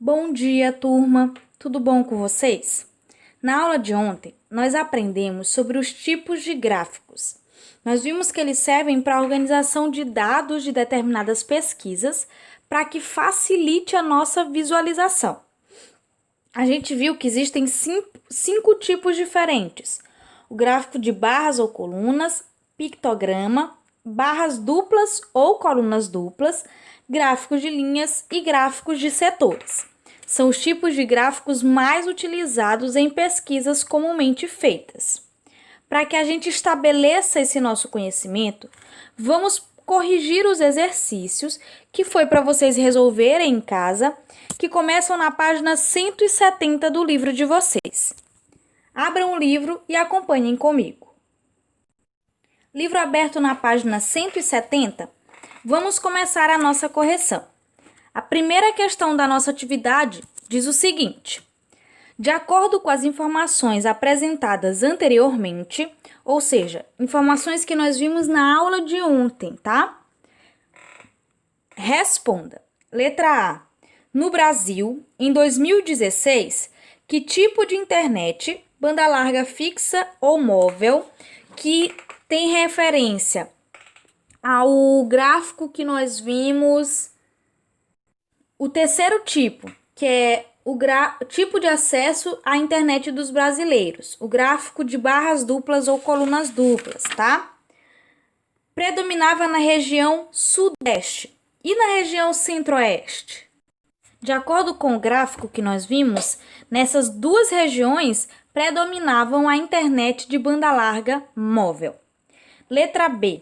Bom dia, turma! Tudo bom com vocês? Na aula de ontem, nós aprendemos sobre os tipos de gráficos. Nós vimos que eles servem para a organização de dados de determinadas pesquisas para que facilite a nossa visualização. A gente viu que existem cinco tipos diferentes: o gráfico de barras ou colunas, pictograma, barras duplas ou colunas duplas, gráficos de linhas e gráficos de setores. São os tipos de gráficos mais utilizados em pesquisas comumente feitas. Para que a gente estabeleça esse nosso conhecimento, vamos corrigir os exercícios que foi para vocês resolverem em casa, que começam na página 170 do livro de vocês. Abram o livro e acompanhem comigo. Livro aberto na página 170, vamos começar a nossa correção. A primeira questão da nossa atividade diz o seguinte: de acordo com as informações apresentadas anteriormente, ou seja, informações que nós vimos na aula de ontem, tá? Responda. Letra A. No Brasil, em 2016, que tipo de internet, banda larga fixa ou móvel, que tem referência ao gráfico que nós vimos, o terceiro tipo, que é o tipo de acesso à internet dos brasileiros, o gráfico de barras duplas ou colunas duplas, tá? Predominava na região sudeste e na região centro-oeste. De acordo com o gráfico que nós vimos, nessas duas regiões predominavam a internet de banda larga móvel. Letra B.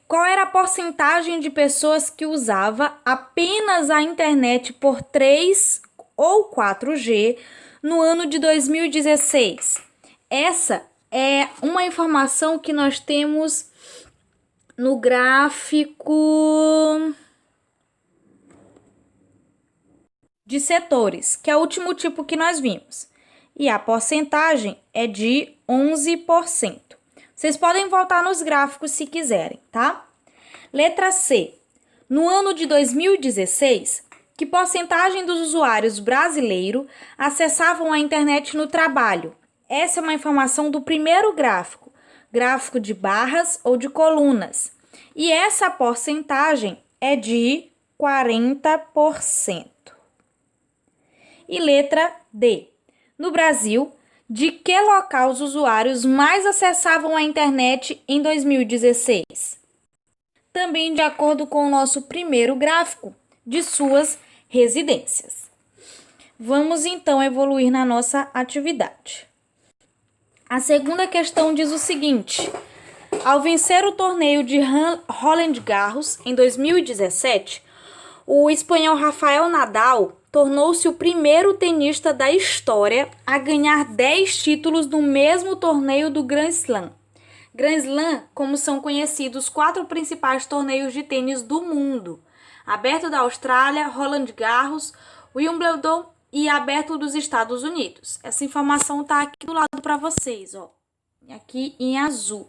Qual era a porcentagem de pessoas que usava apenas a internet por 3 ou 4G no ano de 2016? Essa é uma informação que nós temos no gráfico de setores, que é o último tipo que nós vimos. E a porcentagem é de 11%. Vocês podem voltar nos gráficos se quiserem, tá? Letra C. No ano de 2016, que porcentagem dos usuários brasileiros acessavam a internet no trabalho? Essa é uma informação do primeiro gráfico, gráfico de barras ou de colunas. E essa porcentagem é de 40%. E letra D. No Brasil, de que local os usuários mais acessavam a internet em 2016? Também de acordo com o nosso primeiro gráfico, de suas residências. Vamos então evoluir na nossa atividade. A segunda questão diz o seguinte: ao vencer o torneio de Roland Garros em 2017, o espanhol Rafael Nadal tornou-se o primeiro tenista da história a ganhar 10 títulos no mesmo torneio do Grand Slam. Grand Slam, como são conhecidos os 4 principais torneios de tênis do mundo: Aberto da Austrália, Roland Garros, Wimbledon e Aberto dos Estados Unidos. Essa informação tá aqui do lado para vocês, ó, aqui em azul,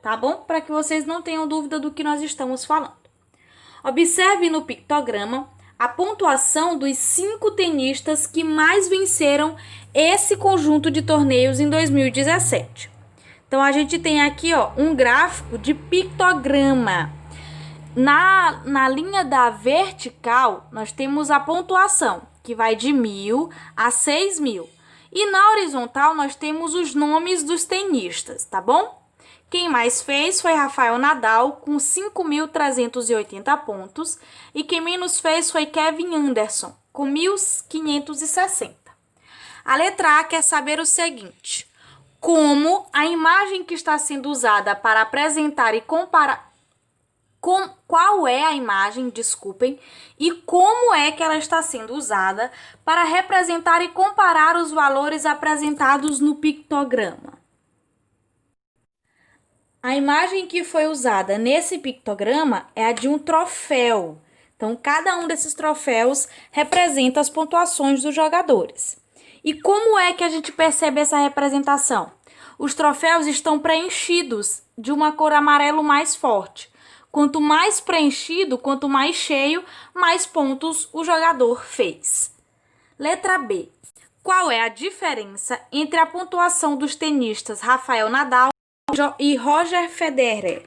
tá bom? Para que vocês não tenham dúvida do que nós estamos falando. Observe no pictograma a pontuação dos 5 tenistas que mais venceram esse conjunto de torneios em 2017. Então, a gente tem aqui, ó, um gráfico de pictograma. Na linha da vertical, nós temos a pontuação, que vai de 1.000 a 6.000. E na horizontal, nós temos os nomes dos tenistas, tá bom? Quem mais fez foi Rafael Nadal, com 5.380 pontos, e quem menos fez foi Kevin Anderson, com 1.560. A letra A quer saber o seguinte: como a imagem que está sendo usada para apresentar e comparar... Qual é a imagem, e como é que ela está sendo usada para representar e comparar os valores apresentados no pictograma? A imagem que foi usada nesse pictograma é a de um troféu. Então, cada um desses troféus representa as pontuações dos jogadores. E como é que a gente percebe essa representação? Os troféus estão preenchidos de uma cor amarelo mais forte. Quanto mais preenchido, quanto mais cheio, mais pontos o jogador fez. Letra B. Qual é a diferença entre a pontuação dos tenistas Rafael Nadal e Roger Federer?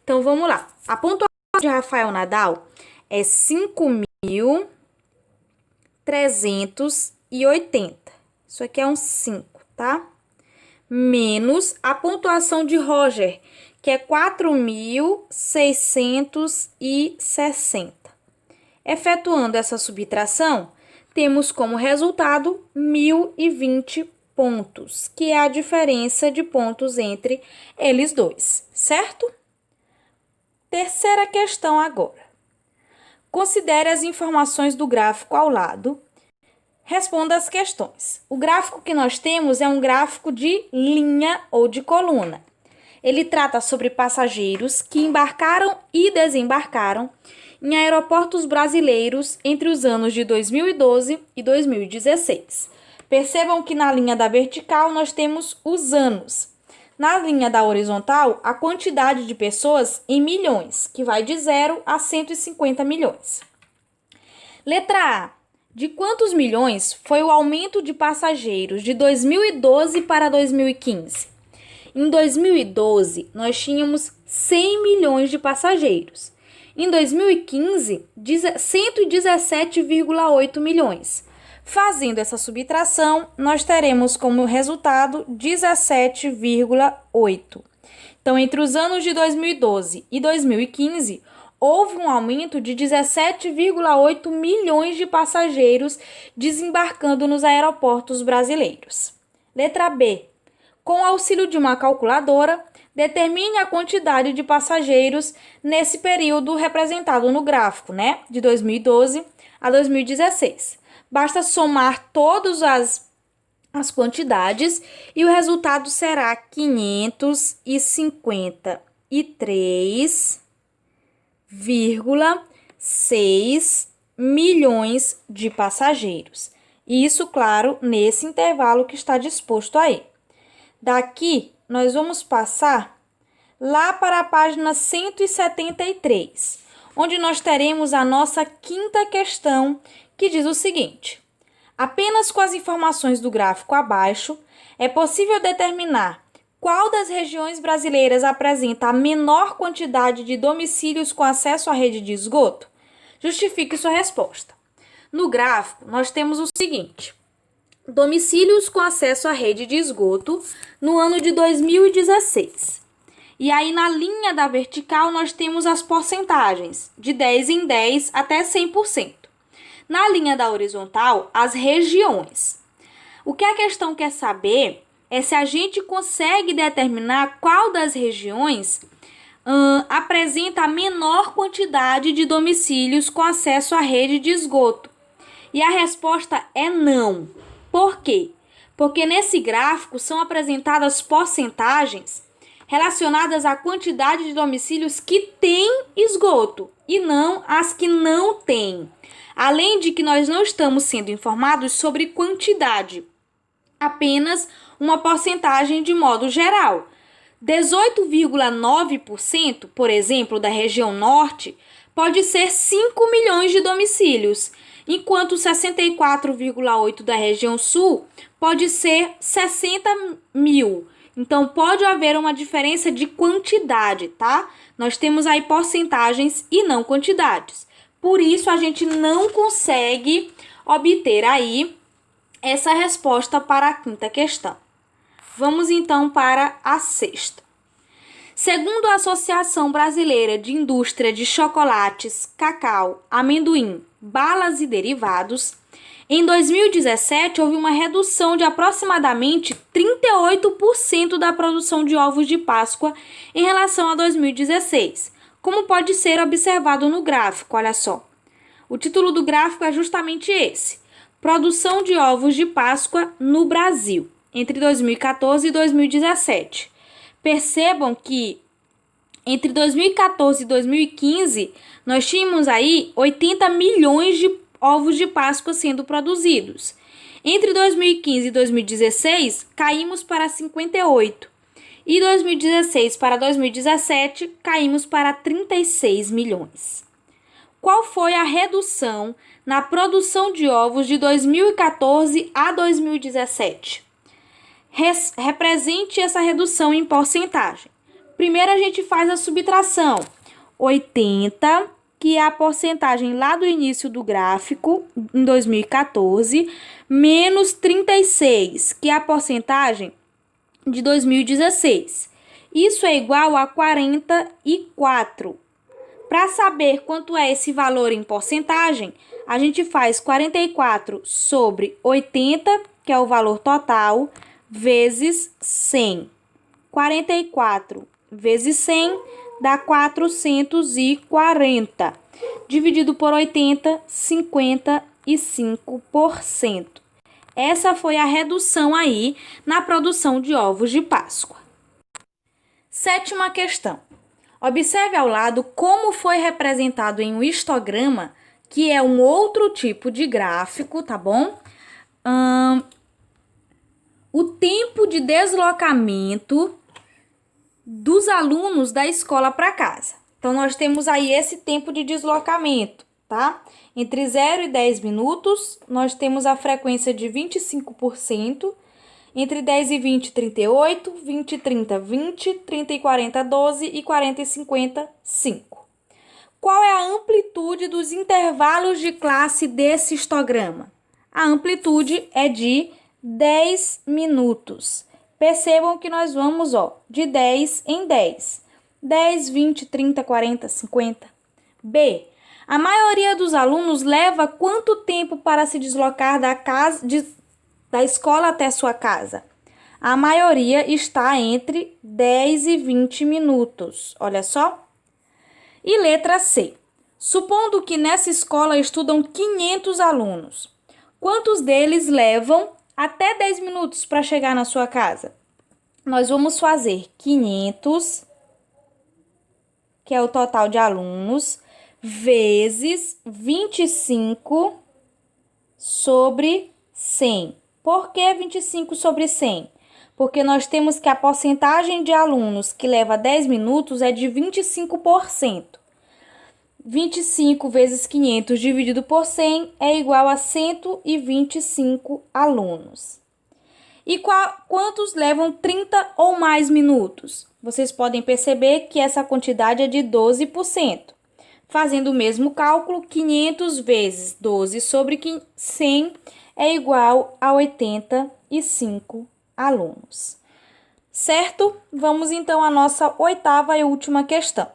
Então, vamos lá. A pontuação de Rafael Nadal é 5.380. Isso aqui é um 5, tá? Menos a pontuação de Roger, que é 4.660. Efetuando essa subtração, temos como resultado 1.020 pontos, que é a diferença de pontos entre eles dois, certo? Terceira questão agora. Considere as informações do gráfico ao lado. Responda as questões. O gráfico que nós temos é um gráfico de linha ou de coluna. Ele trata sobre passageiros que embarcaram e desembarcaram em aeroportos brasileiros entre os anos de 2012 e 2016. Percebam que na linha da vertical nós temos os anos. Na linha da horizontal, a quantidade de pessoas em milhões, que vai de 0 a 150 milhões. Letra A. De quantos milhões foi o aumento de passageiros de 2012 para 2015? Em 2012, nós tínhamos 100 milhões de passageiros. Em 2015, 117,8 milhões. Fazendo essa subtração, nós teremos como resultado 17,8. Então, entre os anos de 2012 e 2015, houve um aumento de 17,8 milhões de passageiros desembarcando nos aeroportos brasileiros. Letra B. Com o auxílio de uma calculadora, determine a quantidade de passageiros nesse período representado no gráfico, né? De 2012 a 2016. Basta somar todas as quantidades e o resultado será 553,6 milhões de passageiros. Isso, claro, nesse intervalo que está disposto aí. Daqui, nós vamos passar lá para a página 173, onde nós teremos a nossa quinta questão, que diz o seguinte: apenas com as informações do gráfico abaixo, é possível determinar qual das regiões brasileiras apresenta a menor quantidade de domicílios com acesso à rede de esgoto? Justifique sua resposta. No gráfico, nós temos o seguinte: domicílios com acesso à rede de esgoto no ano de 2016. E aí, na linha da vertical, nós temos as porcentagens, de 10 em 10 até 100%. Na linha da horizontal, as regiões. O que a questão quer saber é se a gente consegue determinar qual das regiões apresenta a menor quantidade de domicílios com acesso à rede de esgoto. E a resposta é não. Por quê? Porque nesse gráfico são apresentadas porcentagens relacionadas à quantidade de domicílios que têm esgoto e não as que não têm. Além de que nós não estamos sendo informados sobre quantidade, apenas uma porcentagem de modo geral. 18,9%, por exemplo, da região norte, pode ser 5 milhões de domicílios, enquanto 64,8% da região sul pode ser 60 mil. Então, pode haver uma diferença de quantidade, tá? Nós temos aí porcentagens e não quantidades. Por isso, a gente não consegue obter aí essa resposta para a quinta questão. Vamos, então, para a sexta. Segundo a Associação Brasileira de Indústria de Chocolates, Cacau, Amendoim, Balas e Derivados, em 2017 houve uma redução de aproximadamente 38% da produção de ovos de Páscoa em relação a 2016, como pode ser observado no gráfico, olha só. O título do gráfico é justamente esse: Produção de ovos de Páscoa no Brasil, entre 2014 e 2017. Percebam que entre 2014 e 2015, nós tínhamos aí 80 milhões de ovos de Páscoa sendo produzidos. Entre 2015 e 2016, caímos para 58. E 2016 para 2017, caímos para 36 milhões. Qual foi a redução na produção de ovos de 2014 a 2017? Represente essa redução em porcentagem. Primeiro a gente faz a subtração. 80, que é a porcentagem lá do início do gráfico, em 2014, menos 36, que é a porcentagem de 2016. Isso é igual a 44. Para saber quanto é esse valor em porcentagem, a gente faz 44 sobre 80, que é o valor total, vezes 100. 44 vezes 100 dá 440. Dividido por 80, 55%. Essa foi a redução aí na produção de ovos de Páscoa. Sétima questão. Observe ao lado como foi representado em um histograma, que é um outro tipo de gráfico, tá bom? O tempo de deslocamento dos alunos da escola para casa. Então, nós temos aí esse tempo de deslocamento, tá? Entre 0 e 10 minutos, nós temos a frequência de 25%. Entre 10 e 20, 38, 20 e 30, 20, 30 e 40, 12 e 40 e 50, 5. Qual é a amplitude dos intervalos de classe desse histograma? A amplitude é de 10 minutos. Percebam que nós vamos, de 10 em 10. 10, 20, 30, 40, 50. B. A maioria dos alunos leva quanto tempo para se deslocar da escola até sua casa? A maioria está entre 10 e 20 minutos. Olha só. E letra C. Supondo que nessa escola estudam 500 alunos, quantos deles levam até 10 minutos para chegar na sua casa? Nós vamos fazer 500, que é o total de alunos, vezes 25 sobre 100. Por que 25 sobre 100? Porque nós temos que a porcentagem de alunos que leva 10 minutos é de 25%. 25 vezes 500 dividido por 100 é igual a 125 alunos. E quantos levam 30 ou mais minutos? Vocês podem perceber que essa quantidade é de 12%. Fazendo o mesmo cálculo, 500 vezes 12 sobre 100 é igual a 85 alunos. Certo? Vamos então à nossa oitava e última questão.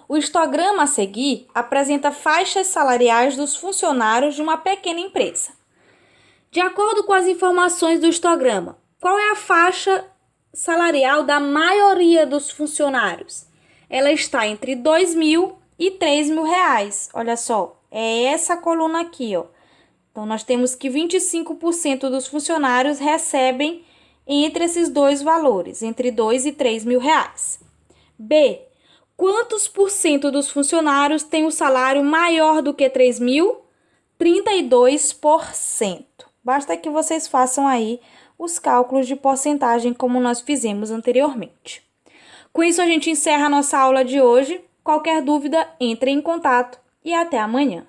O histograma a seguir apresenta faixas salariais dos funcionários de uma pequena empresa. De acordo com as informações do histograma, qual é a faixa salarial da maioria dos funcionários? Ela está entre R$2.000 e R$3.000. Olha só, é essa coluna aqui, ó. Então, nós temos que 25% dos funcionários recebem entre esses dois valores, entre R$2.000 e R$3.000. B. Quantos por cento dos funcionários têm o salário maior do que R$3.000? 32%. Basta que vocês façam aí os cálculos de porcentagem como nós fizemos anteriormente. Com isso, a gente encerra a nossa aula de hoje. Qualquer dúvida, entre em contato e até amanhã.